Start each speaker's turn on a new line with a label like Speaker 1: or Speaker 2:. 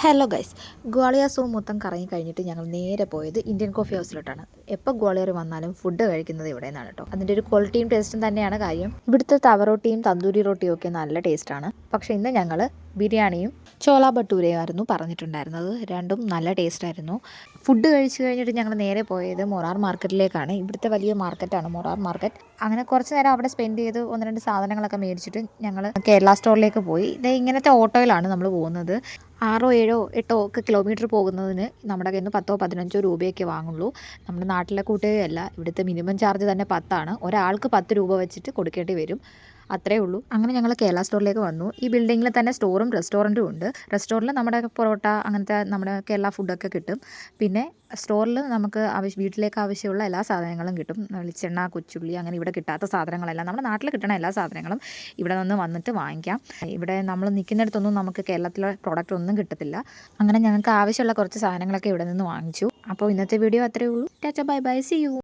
Speaker 1: Hello guys, Gwalior സൂ മൊത്തം കറങ്ങി കഴിഞ്ഞിട്ട് ഞങ്ങൾ നേരെ പോയത് ഇന്ത്യൻ കോഫി ഹൗസിലോട്ടാണ്. എപ്പോൾ ഗ്വാളിയർ വന്നാലും ഫുഡ് കഴിക്കുന്നത് ഇവിടെ നിന്നാണ് കേട്ടോ. അതിൻ്റെ ഒരു ക്വാളിറ്റിയും ടേസ്റ്റും തന്നെയാണ് കാര്യം. ഇവിടുത്തെ തവ റൊട്ടിയും തന്തൂരി റൊട്ടിയും ഒക്കെ നല്ല ടേസ്റ്റാണ്. പക്ഷേ ഇന്ന് ഞങ്ങൾ ബിരിയാണിയും ചോള ഭട്ടൂരയും ആയിരുന്നു പറഞ്ഞിട്ടുണ്ടായിരുന്നത്. രണ്ടും നല്ല ടേസ്റ്റായിരുന്നു. ഫുഡ് കഴിച്ച് കഴിഞ്ഞിട്ട് ഞങ്ങൾ നേരെ പോയത് മൊറാർ മാർക്കറ്റിലേക്കാണ്. ഇവിടുത്തെ വലിയ മാർക്കറ്റാണ് മൊറാർ മാർക്കറ്റ്. അങ്ങനെ കുറച്ച് നേരം അവിടെ സ്പെൻഡ് ചെയ്ത് ഒന്ന് രണ്ട് സാധനങ്ങളൊക്കെ മേടിച്ചിട്ട് ഞങ്ങൾ കേരള സ്റ്റോറിലേക്ക് പോയി. ഇങ്ങനത്തെ ഓട്ടോയിലാണ് നമ്മൾ പോകുന്നത്. 6, 7, 8 ഒക്കെ കിലോമീറ്റർ പോകുന്നതിന് നമ്മുടെ കയ്യിൽ നിന്ന് 10, 15 രൂപയൊക്കെ വാങ്ങുള്ളൂ. നമ്മുടെ നാട്ടിലെ കൂട്ടുകയല്ല, ഇവിടുത്തെ മിനിമം ചാർജ് തന്നെ 10 ഒരാൾക്ക് 10 രൂപ വെച്ചിട്ട് കൊടുക്കേണ്ടി വരും. അത്രേ ഉള്ളൂ. അങ്ങനെ ഞങ്ങൾ കേരള സ്റ്റോറിലേക്ക് വന്നു. ഈ ബിൽഡിങ്ങിൽ തന്നെ സ്റ്റോറും റെസ്റ്റോറൻറ്റും ഉണ്ട്. റെസ്റ്റോറൻറ്റിൽ നമ്മുടെ പൊറോട്ട അങ്ങനത്തെ നമ്മുടെ കേരള ഫുഡൊക്കെ കിട്ടും. പിന്നെ സ്റ്റോറിൽ നമുക്ക് വീട്ടിലേക്ക് ആവശ്യമുള്ള എല്ലാ സാധനങ്ങളും കിട്ടും. വെളിച്ചെണ്ണ, കൊച്ചുള്ളി, അങ്ങനെ ഇവിടെ കിട്ടാത്ത സാധനങ്ങളെല്ലാം നമ്മുടെ നാട്ടിൽ കിട്ടുന്ന എല്ലാ സാധനങ്ങളും ഇവിടെ നിന്ന് വന്നിട്ട് വാങ്ങിക്കാം. ഇവിടെ നമ്മൾ നിൽക്കുന്നിടത്തൊന്നും നമുക്ക് കേരളത്തിലെ പ്രോഡക്റ്റ് ഒന്നും കിട്ടത്തില്ല. അങ്ങനെ ഞങ്ങൾക്ക് ആവശ്യമുള്ള കുറച്ച് സാധനങ്ങളൊക്കെ ഇവിടെ നിന്ന് വാങ്ങിച്ചു. അപ്പോൾ ഇന്നത്തെ വീഡിയോ അത്രയേ ഉള്ളൂ. Tata, bye bye, see U.